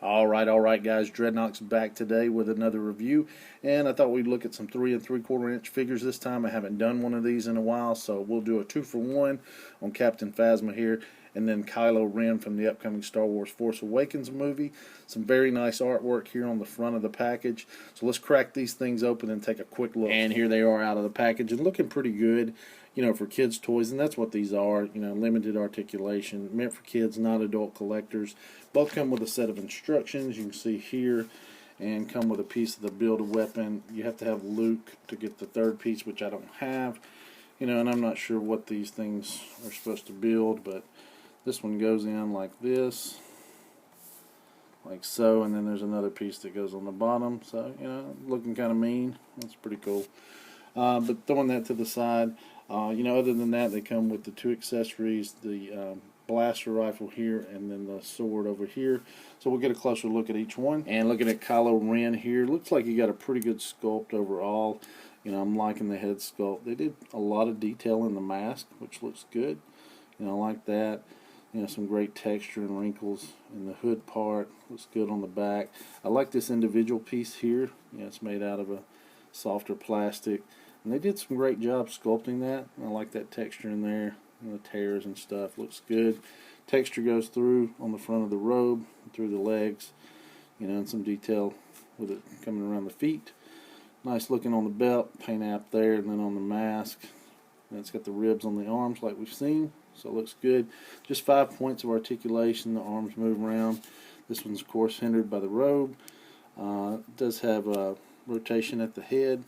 All right, guys. Dreadnock's back today with another review, and I thought we'd look at some 3 3/4 inch figures this time. I haven't done one of these in a while, so we'll do a 2-for-1 on Captain Phasma here, and then Kylo Ren from the upcoming Star Wars Force Awakens movie. Some very nice artwork here on the front of the package. So let's crack these things open and take a quick look. And here they are out of the package and looking pretty good, for kids' toys, and that's what these are, limited articulation, meant for kids, not adult collectors. Both come with a set of instructions, you can see here, and come with a piece of the build-a-weapon. You have to have Luke to get the third piece, which I don't have, and I'm not sure what these things are supposed to build, but this one goes in like this, like so, and then there's another piece that goes on the bottom, so, looking kind of mean. That's pretty cool. But throwing that to the side, other than that, they come with the 2 accessories, the blaster rifle here, and then the sword over here. So we'll get a closer look at each one. And looking at Kylo Ren here, looks like he got a pretty good sculpt overall. I'm liking the head sculpt. They did a lot of detail in the mask, which looks good. I like that. Some great texture and wrinkles in the hood part. Looks good on the back. I like this individual piece here. It's made out of a softer plastic. And they did some great job sculpting that. I like that texture in there. The tears and stuff. Looks good. Texture goes through on the front of the robe, through the legs, and some detail with it coming around the feet. Nice looking on the belt, paint app there, and then on the mask. And it's got the ribs on the arms like we've seen. So it looks good. Just 5 points of articulation. The arms move around. This one's, of course, hindered by the robe. It does have a rotation at the head,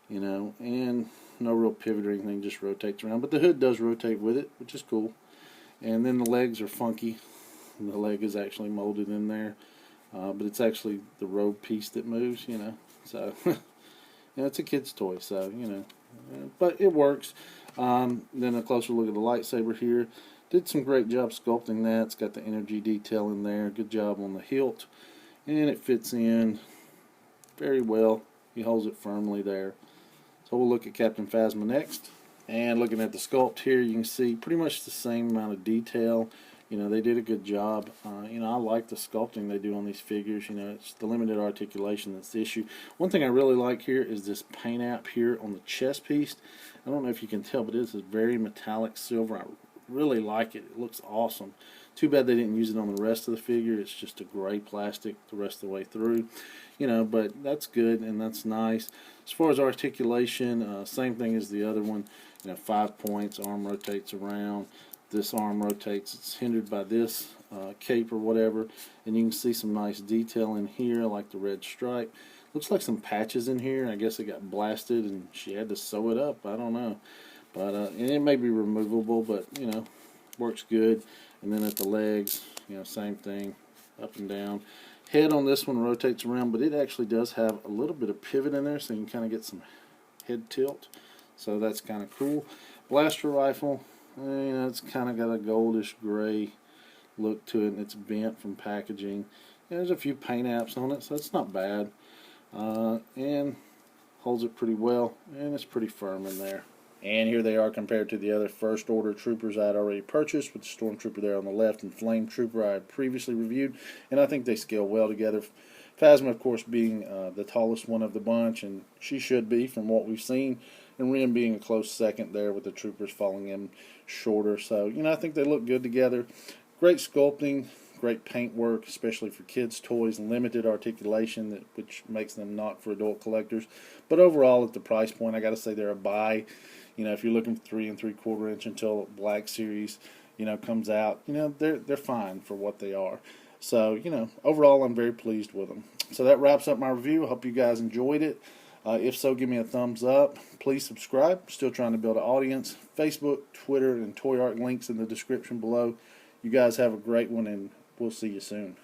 and no real pivot or anything, just rotates around. But the hood does rotate with it, which is cool. And then the legs are funky. The leg is actually molded in there. But it's actually the robe piece that moves, So, it's a kid's toy, so, but it works. Then a closer look at the lightsaber here. Did some great job sculpting that. It's got the energy detail in there. Good job on the hilt. And it fits in very well. He holds it firmly there. So we'll look at Captain Phasma next. And looking at the sculpt here, you can see pretty much the same amount of detail. They did a good job. I like the sculpting they do on these figures. It's the limited articulation that's the issue. One thing I really like here is this paint app here on the chest piece. I don't know if you can tell, but this is very metallic silver. I really like it. It looks awesome. Too bad they didn't use it on the rest of the figure. It's just a gray plastic the rest of the way through. But that's good and that's nice. As far as articulation, same thing as the other one. 5 points, arm rotates around. This arm rotates. It's hindered by this cape or whatever. And you can see some nice detail in here, like the red stripe. Looks like some patches in here. I guess it got blasted and she had to sew it up. I don't know. But and it may be removable, but, works good. And then at the legs, same thing, up and down. Head on this one rotates around, but it actually does have a little bit of pivot in there, so you can kind of get some head tilt. So that's kind of cool. Blaster rifle, it's kind of got a goldish gray look to it, and it's bent from packaging. There's a few paint apps on it, so it's not bad. And holds it pretty well, and it's pretty firm in there. And here they are compared to the other First Order troopers I had already purchased, with the Stormtrooper there on the left and Flame Trooper I had previously reviewed, and I think they scale well together. Phasma, of course, being the tallest one of the bunch, and she should be from what we've seen, and Ren being a close second there with the troopers falling in shorter. So, I think they look good together. Great sculpting, great paint work, especially for kids' toys, limited articulation, which makes them not for adult collectors. But overall, at the price point, I got to say they're a buy. If you're looking for 3 3/4 inch until Black Series, comes out, they're fine for what they are. So, overall, I'm very pleased with them. So that wraps up my review. I hope you guys enjoyed it. If so, give me a thumbs up. Please subscribe. Still trying to build an audience. Facebook, Twitter, and Toy Art links in the description below. You guys have a great one, and we'll see you soon.